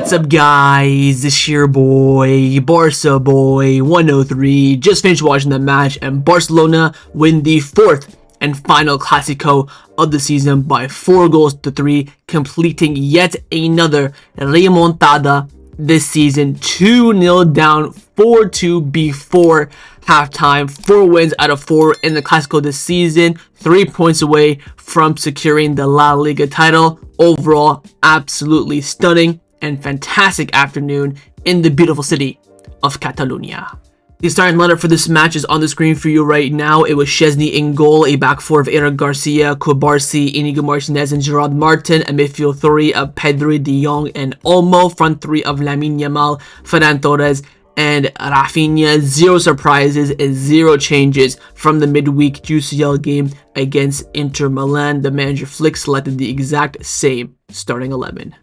What's up, guys? It's your boy, Barca boy 103. Just finished watching the match, and Barcelona win the fourth and final Clásico of the season by 4-3, completing yet another Remontada this season. 2-0 down, 4-2 before halftime. 4 wins out of 4 in the Clásico this season, 3 points away from securing the La Liga title. Overall, absolutely stunning and fantastic afternoon in the beautiful city of Catalonia. The starting lineup for this match is on the screen for you right now. It was Szczesny in goal, a back four of Eric Garcia, Kubarsi, Inigo Martinez, and Gerard Martin, a midfield three of Pedri, De Jong, and Olmo, front three of Lamine Yamal, Ferran Torres, and Raphinha. Zero surprises and zero changes from the midweek UCL game against Inter Milan. The manager Flick selected the exact same starting 11.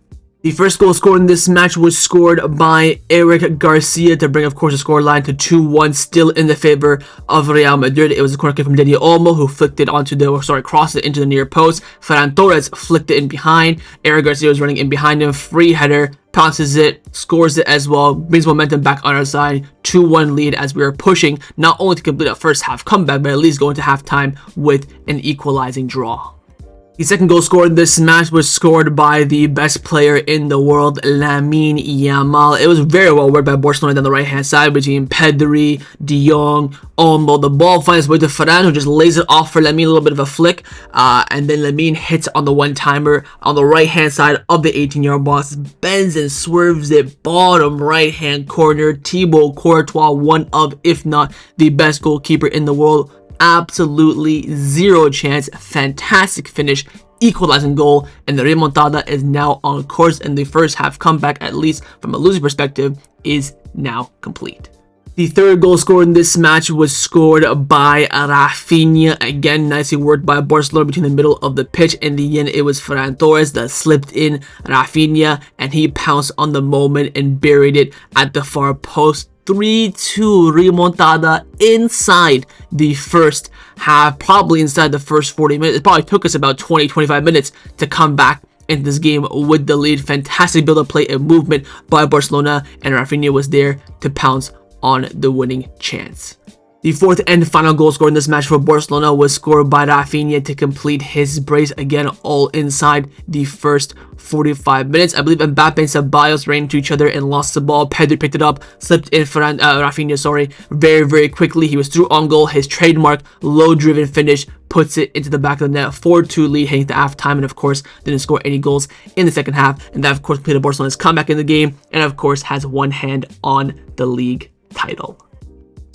The first goal scored in this match was scored by Eric Garcia to bring, of course, the scoreline to 2-1, still in the favor of Real Madrid. It was a corner kick from Dani Olmo, who flicked it crossed it into the near post. Ferran Torres flicked it in behind. Eric Garcia was running in behind him. Free header, pounces it, scores it as well, brings momentum back on our side. 2-1 lead as we are pushing not only to complete a first half comeback, but at least go into halftime with an equalizing draw. The second goal scored in this match was scored by the best player in the world, Lamine Yamal. It was very well worked by Barcelona down the right-hand side between Pedri, De Jong, Olmo. The ball finds its way to Ferran, who just lays it off for Lamine, a little bit of a flick. And then Lamine hits on the one-timer on the right-hand side of the 18-yard box, bends and swerves it bottom right-hand corner. Thibaut Courtois, one of, if not the best goalkeeper in the world. Absolutely zero chance. Fantastic finish, equalizing goal, and the remontada is now on course, and the first half comeback, at least from a losing perspective, is now complete. The third goal scored in this match was scored by Raphinha. Again, nicely worked by Barcelona between the middle of the pitch. In the end, it was Ferran Torres that slipped in Raphinha, and he pounced on the moment and buried it at the far post. 3-2 remontada inside the first half, probably inside the first 40 minutes. It probably took us about 20-25 minutes to come back in this game with the lead. Fantastic build-up play and movement by Barcelona, and Raphinha was there to pounce on the winning chance. The fourth and final goal scored in this match for Barcelona was scored by Raphinha to complete his brace, again all inside the first 45 minutes. I believe Mbappe and Ceballos ran into each other and lost the ball. Pedri picked it up, slipped in Raphinha, very quickly. He was through on goal. His trademark low-driven finish puts it into the back of the net. 4-2 lead heading to halftime, and of course didn't score any goals in the second half. And that, of course, completed Barcelona's comeback in the game, and of course has one hand on the league title.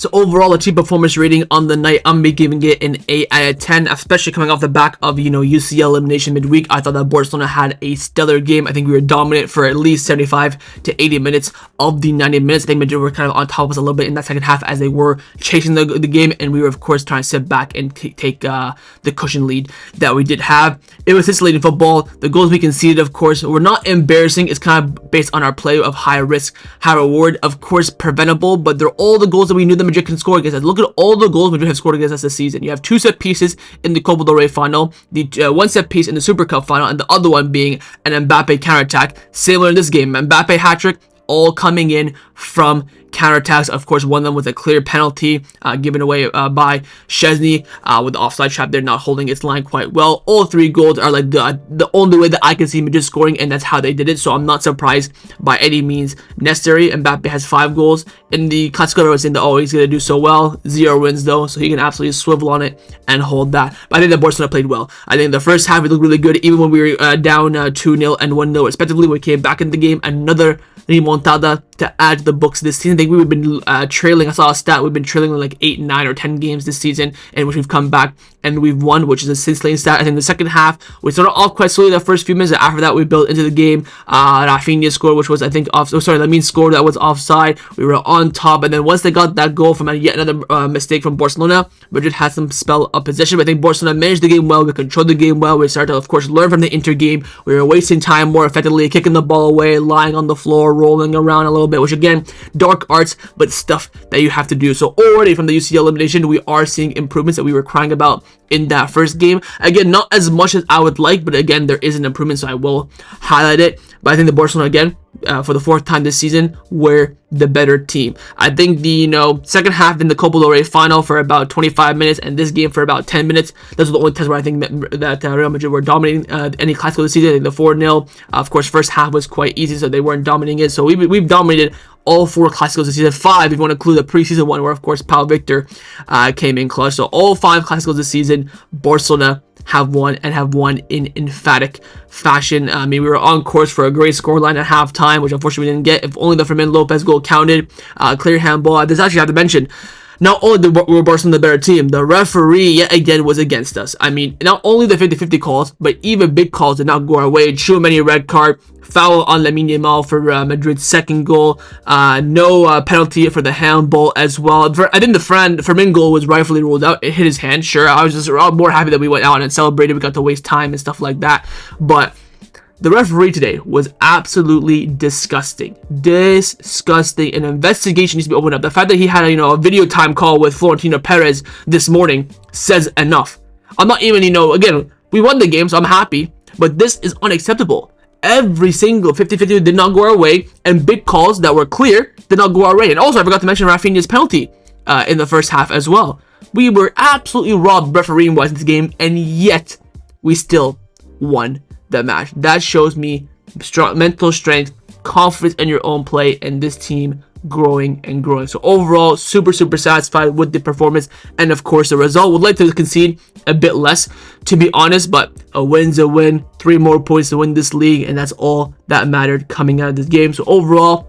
So overall, a team performance rating on the night, I'm giving it an 8 out of 10, especially coming off the back of, UCL elimination midweek. I thought that Barcelona had a stellar game. I think we were dominant for at least 75 to 80 minutes of the 90 minutes. I think Madrid were kind of on top of us a little bit in that second half as they were chasing the game, and we were, of course, trying to sit back and take the cushion lead that we did have. It was scintillating football. The goals we conceded, of course, were not embarrassing. It's kind of based on our play of high risk, high reward. Of course, preventable, but they're all the goals that we knew that Madrid can score against us. Look at all the goals Madrid have scored against us this season. You have 2 set pieces in the Copa del Rey final, the 1 set piece in the Super Cup final, and the other one being an Mbappe counterattack. Similar in this game, Mbappe hat-trick, all coming in from counterattacks. Of course, one of them with a clear penalty given away by Szczesny with the offside trap there, not holding its line quite well. All 3 goals are like the only way that I can see Madrid scoring, and that's how they did it. So I'm not surprised by any means necessary. Mbappe has 5 goals in the Clásico. I was saying that, oh, he's gonna do so well. 0 wins though, so he can absolutely swivel on it and hold that. But I think that Barcelona played well. I think the first half we looked really good, even when we were down 2-0 and 1-0 respectively. We came back in the game, another remontada to add to the books this season. I think we've been trailing. I saw a stat. We've been trailing like 8, 9, or 10 games this season, in which we've come back and we've won, which is a scintillating stat. I think the second half we started off quite slowly the first few minutes. After that, we built into the game. Raphinha scored, which was, I think, Lamine scored, that was offside. We were on top, and then once they got that goal from yet another mistake from Barcelona, Madrid had some spell of possession. But I think Barcelona managed the game well. We controlled the game well. We started to, of course, learn from the Inter game. We were wasting time more effectively, kicking the ball away, lying on the floor, rolling around a little bit, which again, dark arts, but stuff that you have to do. So already from the UCL elimination, we are seeing improvements that we were crying about in that first game. Again, not as much as I would like, but again, there is an improvement, so I will highlight it. but I think the Barcelona, again, for the 4th time this season, were the better team. I think the second half in the Copa del Rey final for about 25 minutes and this game for about 10 minutes, those were the only times where I think that Real Madrid were dominating any Clásico this season. I think the 4-0, of course, first half was quite easy, so they weren't dominating it. So we've dominated all 4 Clásicos this season, 5 if you want to include the preseason one where, of course, Pau Victor came in clutch. So all 5 Clásicos this season, Barcelona have won, and have won in emphatic fashion. I mean, we were on course for a great scoreline at halftime, which unfortunately we didn't get. If only the Fermin Lopez goal counted. Clear handball. This actually, I have to mention, not only were Barcelona the better team, the referee yet again was against us. I mean, not only the 50-50 calls, but even big calls did not go our way. Tchouaméni red card, foul on Lamine Yamal for Madrid's second goal, no penalty for the handball as well. I think the Fermin goal was rightfully ruled out. It hit his hand, sure. I was just more happy that we went out and celebrated. We got to waste time and stuff like that. But the referee today was absolutely disgusting. Disgusting. An investigation needs to be opened up. The fact that he had a video time call with Florentino Perez this morning says enough. I'm not even, again, we won the game, so I'm happy. But this is unacceptable. Every single 50-50 did not go our way, and big calls that were clear did not go our way. And also, I forgot to mention Raphinha's penalty in the first half as well. We were absolutely robbed refereeing-wise in this game, and yet we still won the match. That shows me mental strength, confidence in your own play, and this team growing and growing. So overall, super satisfied with the performance, and of course the result. Would like to concede a bit less, to be honest, but a win's a win. 3 more points to win this league, and that's all that mattered coming out of this game. So overall,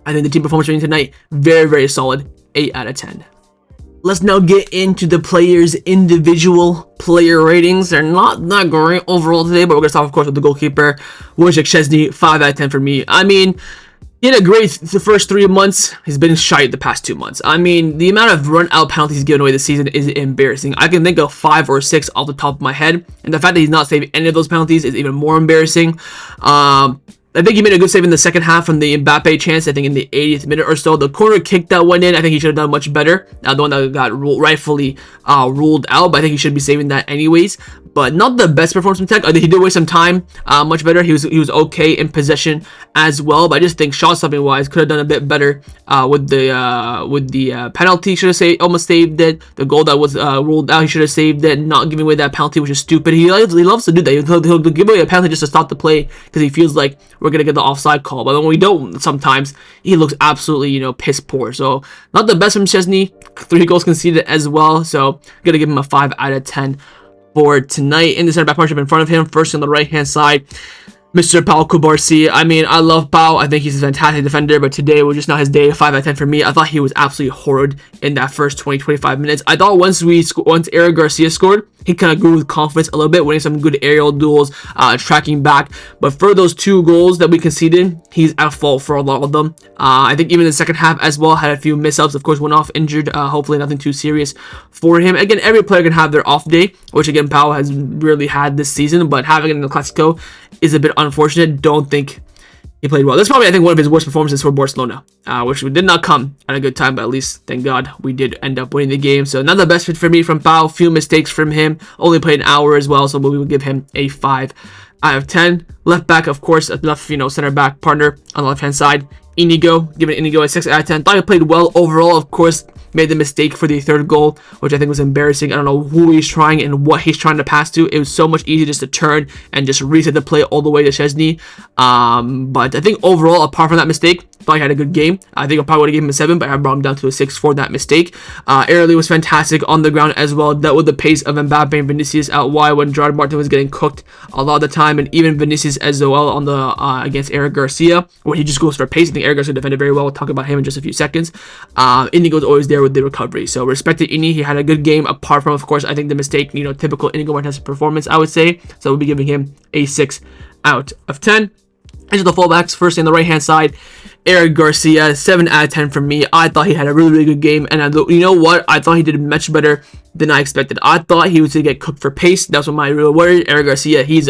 I think the team performance rating tonight, very solid. 8 out of 10. Let's now get into the players' individual player ratings. They're not great overall today, but we're going to start, of course, with the goalkeeper, Wojciech Szczesny, 5 out of 10 for me. I mean, he had a great the first 3 months. He's been shy the past 2 months. I mean, the amount of run-out penalties he's given away this season is embarrassing. I can think of 5 or 6 off the top of my head, and the fact that he's not saving any of those penalties is even more embarrassing. I think he made a good save in the second half from the Mbappe chance, I think in the 80th minute or so. The corner kick that went in, I think he should have done much better. The one that got rightfully ruled out, but I think he should be saving that anyways. But not the best performance from Tech. I think he did waste some time, much better. He was okay in possession as well, but I just think shot stopping wise could have done a bit better with the penalty. Should have almost saved it. The goal that was ruled out, he should have saved it. Not giving away that penalty, which is stupid. He loves to do that. He'll give away a penalty just to stop the play because he feels like we're gonna get the offside call. But when we don't, sometimes he looks absolutely piss poor. So not the best from Szczesny. 3 goals conceded as well. So gonna give him a 5 out of 10. For tonight. In the center back partnership in front of him, first on the right hand side, Mr. Pau Cubarsí. I mean, I love Pau. I think he's a fantastic defender, but today was just not his day. 5 out of 10 for me. I thought he was absolutely horrid in that first 20-25 minutes. I thought once Eric Garcia scored, he kind of grew with confidence a little bit, winning some good aerial duels, tracking back. But for those 2 goals that we conceded, he's at fault for a lot of them. I think even in the second half as well, had a few miss-ups. Of course, went off injured. Hopefully nothing too serious for him. Again, every player can have their off day, which again, Pau has really had this season, but having it in the Clásico is a bit unfortunate. Don't think he played well. This is probably, I think, one of his worst performances for Barcelona, which did not come at a good time, but at least, thank God, we did end up winning the game. So not the best fit for me from Pau. Few mistakes from him. Only played an hour as well, so we will give him a 5 out of 10. Left back, of course, left center back partner on the left hand side, Inigo, giving Inigo a 6 out of 10. Thought he played well overall, of course. Made the mistake for the 3rd goal, which I think was embarrassing. I don't know who he's trying and what he's trying to pass to. It was so much easier just to turn and just reset the play all the way to Szczesny. But I think overall, apart from that mistake, thought he had a good game. I think I probably would have given him a 7, but I brought him down to a 6 for that mistake. Airly was fantastic on the ground as well. Dealt with the pace of Mbappe and Vinicius out wide when Gerard Martin was getting cooked a lot of the time, and even Vinicius as well on the against Eric Garcia, where he just goes for pace. I think Eric Garcia defended very well. We'll talk about him in just a few seconds. Inigo's always there with the recovery, so respected Ini. He had a good game, apart from, of course, I think the mistake, typical Inigo Martinez performance, I would say. So we'll be giving him a 6 out of 10. Into the fullbacks, first on the right hand side, Eric Garcia, 7 out of 10 from me. I thought he had a really good game, and you know what? I thought he did much better than I expected. I thought he was going to get cooked for pace. That's what my real worry. Eric Garcia, he's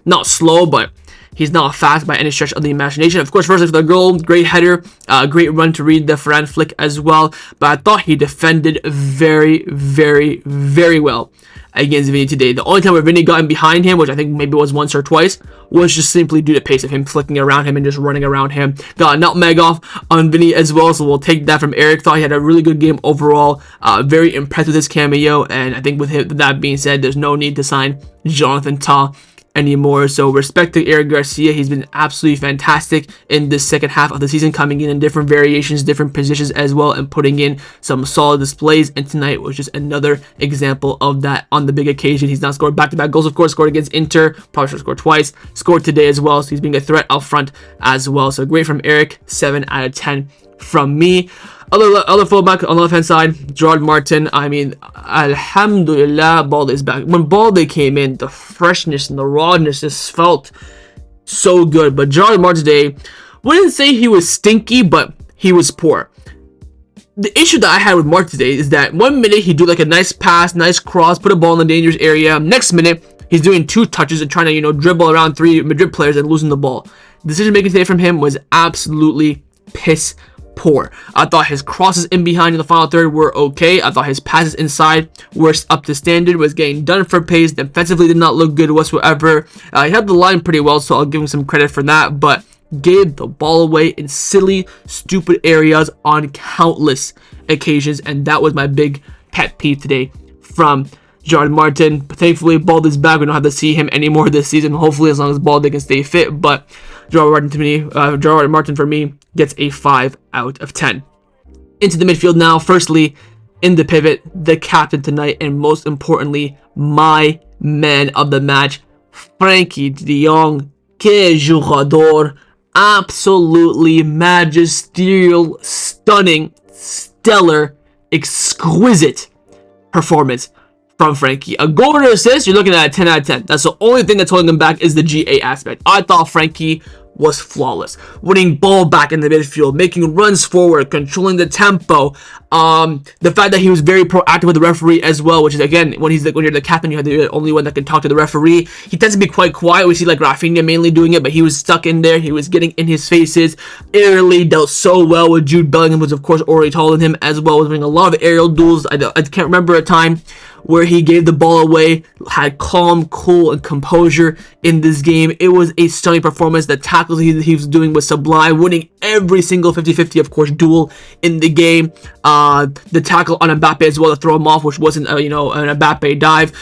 not slow, but he's not fast by any stretch of the imagination. Of course, first for the goal, great header, great run to read the Ferran flick as well. But I thought he defended very well. against Vinny today. The only time where Vinny got in behind him, which I think maybe was once or twice, was just simply due to pace of him flicking around him and just running around him. Got a nutmeg off on Vinny as well, so we'll take that from Eric. Thought he had a really good game overall. Very impressed with his cameo, and I think with that being said, there's no need to sign Jonathan Tah anymore. So respect to Eric Garcia. He's been absolutely fantastic in this second half of the season, coming in different variations, different positions as well, and putting in some solid displays. And tonight was just another example of that on the big occasion. He's now scored back-to-back goals, of course, scored against Inter, probably should score twice, scored today as well, so he's being a threat up front as well. So great from Eric, 7 out of 10 from me. Other fullback on the left hand side, Gerard Martin. I mean, alhamdulillah, Balde is back. When Balde came in, the freshness and the rawness just felt so good. But Gerard Martin today, wouldn't say he was stinky, but he was poor. The issue that I had with Martin today is that 1 minute he'd do like a nice pass, nice cross, put a ball in the dangerous area. Next minute, he's doing 2 touches and trying to, dribble around 3 Madrid players and losing the ball. Decision making today from him was absolutely piss poor. I thought his crosses in behind in the final third were okay. I thought his passes inside were up to standard, was getting done for pace. Defensively did not look good whatsoever. He held the line pretty well, so I'll give him some credit for that, but gave the ball away in silly, stupid areas on countless occasions, and that was my big pet peeve today from Gerard Martin. But thankfully, Balde's back. We don't have to see him anymore this season, hopefully, as long as Balde can stay fit. But Gerard Martin for me gets a 5 out of 10. Into the midfield now. Firstly, in the pivot, the captain tonight, and most importantly, my man of the match, Frenkie de Jong. Que jugador. Absolutely magisterial, stunning, stellar, exquisite performance from Frenkie. A goal and an assist, you're looking at a 10 out of 10. That's the only thing that's holding him back is the GA aspect. I thought Frenkie was flawless. Winning ball back in the midfield, making runs forward, controlling the tempo. The fact that he was very proactive with the referee as well, which is, again, when you're the captain, you're the only one that can talk to the referee. He tends to be quite quiet. We see like Raphinha mainly doing it, but he was stuck in there. He was getting in his faces. Aerially dealt so well with Jude Bellingham, was of course already taller than him as well. Was winning a lot of aerial duels. I can't remember a time where he gave the ball away, had calm, cool, and composure in this game. It was a stunning performance. The tackles he was doing was sublime, winning every single 50-50, of course, duel in the game. The tackle on Mbappe as well to throw him off, which wasn't, an Mbappe dive.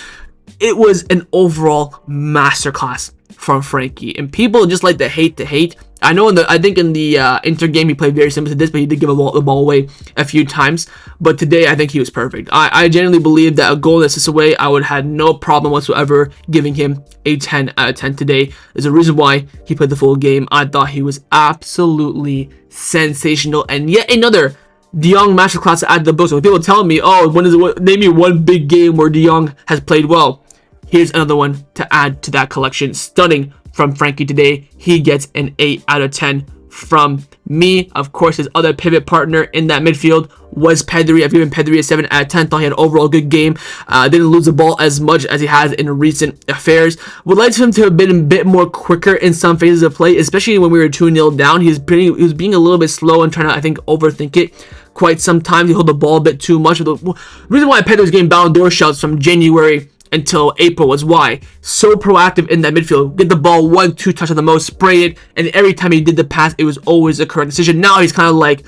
It was an overall masterclass from Frenkie, and people just like to hate. I know I think in the Inter game he played very similar to this, but he did give the ball away a few times. But today I think he was perfect. I genuinely believe that a goal and assist away, I would have had no problem whatsoever giving him a 10 out of 10 today. There's a reason why he played the full game. I thought he was absolutely sensational, and yet another De Jong masterclass to add to the book. So when people tell me, name me one big game where De Jong has played well, here's another one to add to that collection. Stunning from Frenkie today. He gets an 8 out of 10 from me. Of course, his other pivot partner in that midfield was Pedri. I've given Pedri a 7 out of 10. Thought he had an overall good game. Didn't lose the ball as much as he has in recent affairs. Would like him to have been a bit more quicker in some phases of play, especially when we were 2-0 down. He was being a little bit slow and trying to, I think, overthink it. Quite sometimes he held the ball a bit too much. The reason why Pedri was getting Ballon d'Or shouts from January until April was why. So proactive in that midfield. Get the ball 1-2 touch at the most, spray it, and every time he did the pass, it was always a correct decision. Now he's kind of like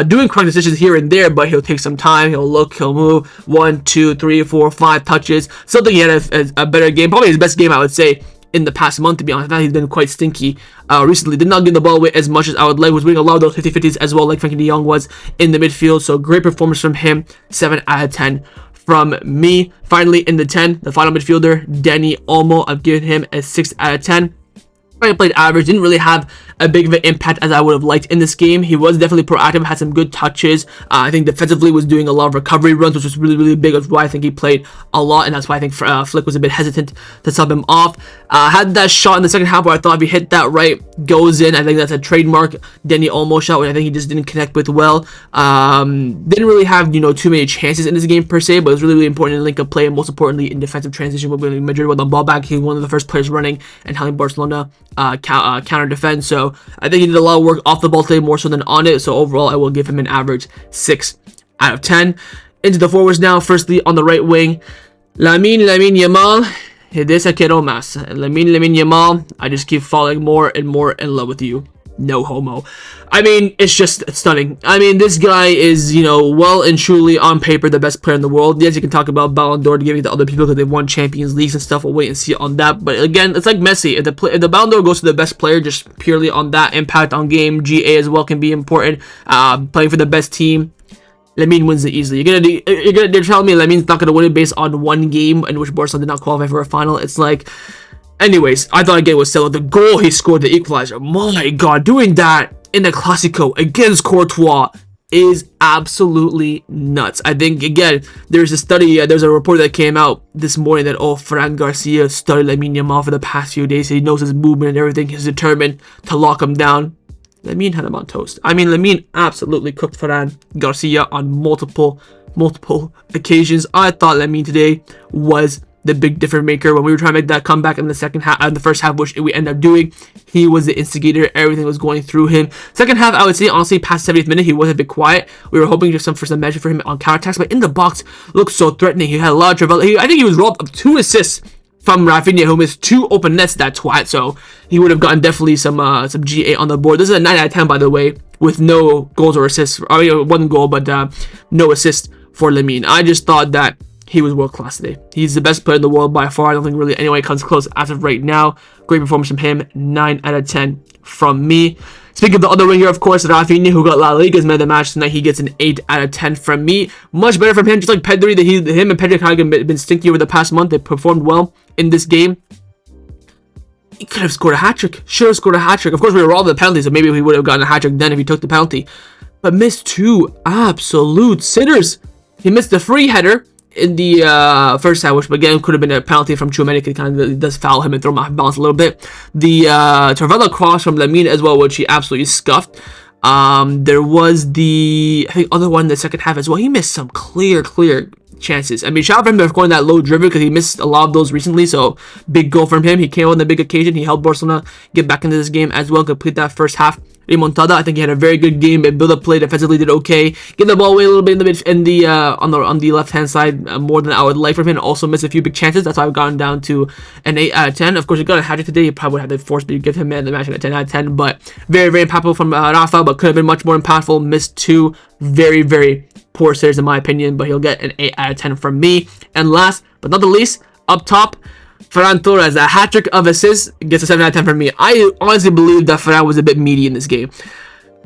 doing correct decisions here and there, but he'll take some time, he'll look, he'll move, 1, 2, 3, 4, 5 touches. Still think he had a better game, probably his best game, I would say, in the past month, to be honest. I thought he's been quite stinky recently. Did not give the ball away as much as I would like. Was winning a lot of those 50-50s as well, like Frenkie de Jong was in the midfield. So great performance from him. 7 out of 10 from me. Finally, in the 10, the final midfielder, Dani Olmo. I've given him a 6 out of 10. He played average, didn't really have a big of an impact as I would have liked in this game. He was definitely proactive, had some good touches. I think defensively was doing a lot of recovery runs, which was really, really big. That's why I think he played a lot, and that's why I think Flick was a bit hesitant to sub him off. Had that shot in the second half where I thought if he hit that right, goes in. I think that's a trademark Dani Olmo shot, which I think he just didn't connect with well. Didn't really have, too many chances in this game per se, but it was really, really important in link-up play, and most importantly in defensive transition. When Madrid with the ball back, he was one of the first players running and helping Barcelona counter defense. So I think he did a lot of work off the ball today, more so than on it. So overall, I will give him an average 6 out of 10. Into the forwards now. Firstly, on the right wing, Lamine Yamal, de ese quiero más. Lamine Yamal, I just keep falling more and more in love with you. No homo. I mean, it's just stunning. I mean, this guy is, well and truly on paper the best player in the world. Yes, you can talk about Ballon d'Or giving it to other people because they've won Champions Leagues and stuff. We'll wait and see on that. But again, it's like Messi. If the Ballon d'Or goes to the best player just purely on that impact on game, GA as well can be important. Playing for the best team, Lamine wins it easily. They're telling me Lamine's not gonna win it based on one game in which Barcelona did not qualify for a final. It's like, anyways, I thought again was still the goal he scored, the equalizer. My God, doing that in the Clásico against Courtois is absolutely nuts. I think again, there's a study, there's a report that came out this morning that Eric Garcia studied Lamine Yamal for the past few days. He knows his movement and everything. He's determined to lock him down. Lamine had him on toast. I mean, Lamine absolutely cooked Ferran Garcia on multiple occasions. I thought Lamine today was the big difference maker when we were trying to make that comeback in the second half, in the first half, which we ended up doing. He was the instigator. Everything was going through him. Second half, I would say, honestly, past 70th minute, he was a bit quiet. We were hoping for some measure for him on counterattacks, but in the box, looked so threatening. He had a lot of trouble. I think he was robbed of 2 assists from Raphinha, who missed 2 open nets, that twat. So he would have gotten definitely some GA on the board. This is a 9 out of 10, by the way, with no goals or assists. I mean, 1 goal, but no assist for Lamine. I just thought that he was world class today. He's the best player in the world by far. I don't think really anyone comes close as of right now. Great performance from him. 9 out of 10 from me. Speaking of the other winger, of course, Raphinha, who got La Liga's man of the match tonight, he gets an 8 out of 10 from me. Much better from him, just like Pedri. Him and Pedri kind of been stinky over the past month. They performed well in this game. He could have scored a hat-trick. Should have scored a hat-trick. Of course, we were all the penalties, so maybe we would have gotten a hat-trick then if he took the penalty. But missed 2 absolute sitters. He missed the free header in the first half, which again could have been a penalty from Tchouameni. It kind of does foul him and throw him off balance a little bit. The Travella cross from Lamine as well, which he absolutely scuffed. There was the, I think, other one in the second half as well. He missed some clear chances. I mean, shout out for him for scoring that low driven because he missed a lot of those recently. So big goal from him. He came on the big occasion. He helped Barcelona get back into this game as well, complete that first half. Remontada, I think he had a very good game. Build up play, defensively did okay. Get the ball away a little bit in the on the left hand side, more than I would like from him. Also missed a few big chances. That's why I've gotten down to an 8 out of 10. Of course, he got a hat-trick today. He probably would have to force me to give him man of the match at a 10 out of 10. But very impactful from Rafa, but could have been much more impactful. Missed 2 very poor sitters in my opinion, but he'll get an 8 out of 10 from me. And last but not the least, up top, Ferran Torres, a hat-trick of assists, gets a 7 out of 10 from me. I honestly believe that Ferran was a bit meaty in this game.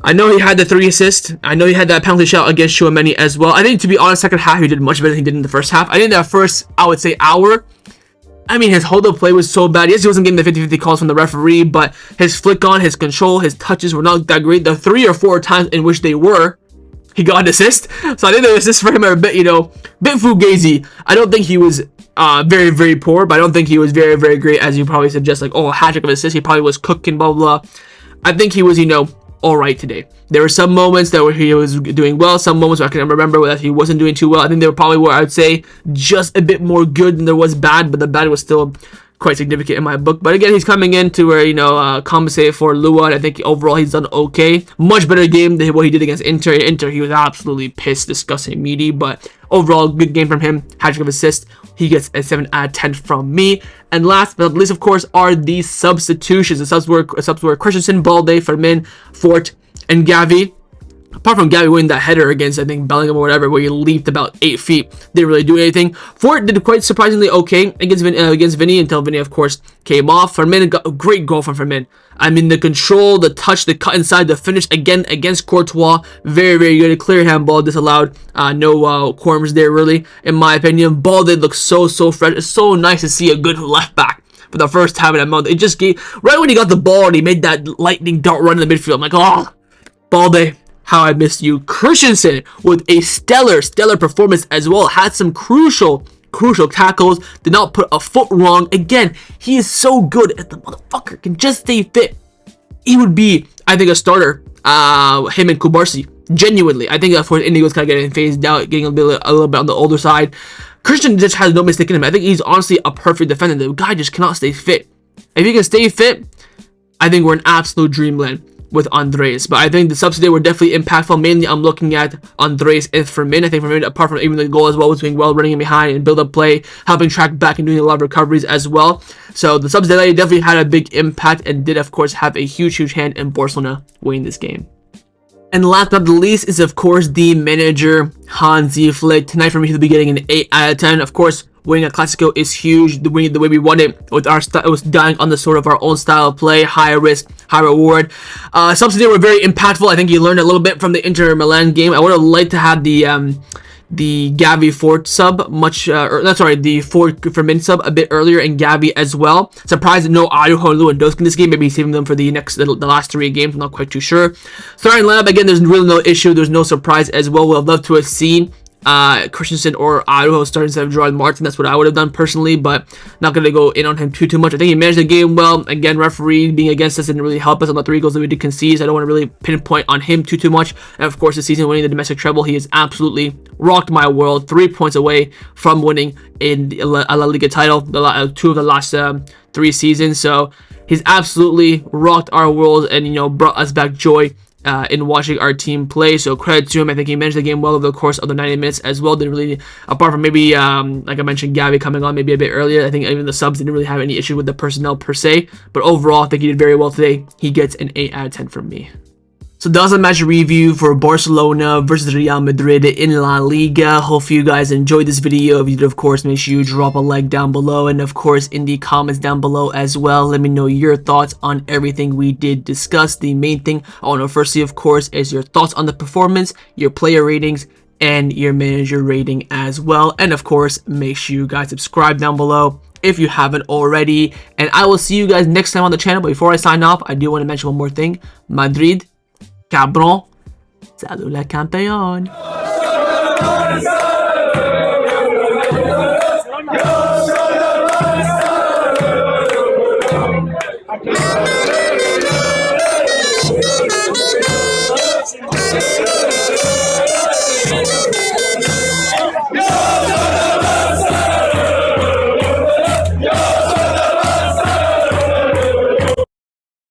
I know he had the 3 assists. I know he had that penalty shot against Tchouameni as well. I think, to be honest, second half he did much better than he did in the first half. I think that first, I would say, hour, I mean, his hold-up play was so bad. Yes, he wasn't getting the 50-50 calls from the referee, but his flick on, his control, his touches were not that great. The 3 or 4 times in which they were, he got an assist. So I think the assists for him are a bit, bit fugazi. I don't think he was very poor, but I don't think he was very great, as you probably suggest, like, a hat-trick of assists. He probably was cooking, blah blah. I think he was, all right today. There were some moments that where he was doing well, some moments where I can remember that he wasn't doing too well. I think they were probably where I would say just a bit more good than there was bad, but the bad was still quite significant in my book. But again, he's coming in to where, compensate for Lua, and I think overall he's done okay. Much better game than what he did against Inter. Inter, he was absolutely pissed, disgusting, meaty, but overall, good game from him. Hat-trick of assist. He gets a 7 out of 10 from me. And last but not least, of course, are the substitutions. The subs were Christensen, Balde, Fermin, Fort, and Gavi. Apart from Gavi winning that header against, I think, Bellingham or whatever, where he leaped about 8 feet, didn't really do anything. Fort did quite surprisingly okay against Vinny until Vinny, of course, came off. Fermin got a great goal from Fermin. I mean, the control, the touch, the cut inside, the finish again against Courtois, very good. A clear handball disallowed. No quorums there, really, in my opinion. Ball did look so fresh. It's so nice to see a good left back for the first time in a month. It just gave, right when he got the ball and he made that lightning dart run in the midfield, I'm like, oh, Balde, how I missed you. Christensen with a stellar performance as well. Had some crucial tackles. Did not put a foot wrong. Again, he is so good. If the motherfucker can just stay fit, he would be, I think, a starter. Him and Kubarsi. Genuinely. I think for Indigo's kind of getting phased out, getting a little bit on the older side. Christian just has no mistake in him. I think he's honestly a perfect defender. The guy just cannot stay fit. If he can stay fit, I think we're in absolute dreamland. with Andres. But I think the subs today were definitely impactful. Mainly, I'm looking at Andres and Fermin. I think Fermin, apart from even the goal as well, was doing well, running in behind and build up play, helping track back and doing a lot of recoveries as well. So the subs today definitely had a big impact and did, of course, have a huge hand in Barcelona winning this game. And last but not the least is, of course, the manager, Hansi Flick. Tonight for me, he'll be getting an 8 out of 10. Of course, winning a Clásico is huge. The way we won it with our it was dying on the sort of our own style of play, high risk, high reward. Subs today were very impactful. I think you learned a little bit from the Inter Milan game. I would have liked to have the Gavi Ford sub the Ford Fermin sub a bit earlier, and Gavi as well. Surprised that no Araujo and Lewandowski in this game. Maybe saving them for the last 3 games. I'm not quite too sure. Starting lineup again, there's really no issue. There's no surprise as well. We'd love to have seen Christensen or Araujo starting instead of Gerard Martin. That's what I would have done personally, but not going to go in on him too much. I think he managed the game well. Again, referee being against us didn't really help us on the 3 goals that we did concede, so I don't want to really pinpoint on him too much. And of course, this season winning the domestic treble, he has absolutely rocked my world. 3 points away from winning in a La Liga title, 2 of the last 3 seasons. So he's absolutely rocked our world and, you know, brought us back joy in watching our team play. So credit to him. I think he managed the game well over the course of the 90 minutes as well. Didn't really, apart from maybe like I mentioned, Gavi coming on maybe a bit earlier, I think even the subs didn't really have any issue with the personnel per se, but overall I think he did very well today. He gets an 8 out of 10 from me. So that was a match review for Barcelona versus Real Madrid in La Liga. Hope you guys enjoyed this video. If you did, of course, make sure you drop a like down below, and of course in the comments down below as well, let me know your thoughts on everything we did discuss. The main thing I want to first see, of course, is your thoughts on the performance, your player ratings, and your manager rating as well. And of course, make sure you guys subscribe down below if you haven't already, and I will see you guys next time on the channel. But before I sign off, I do want to mention one more thing. Madrid, cabrón, saluda campeón.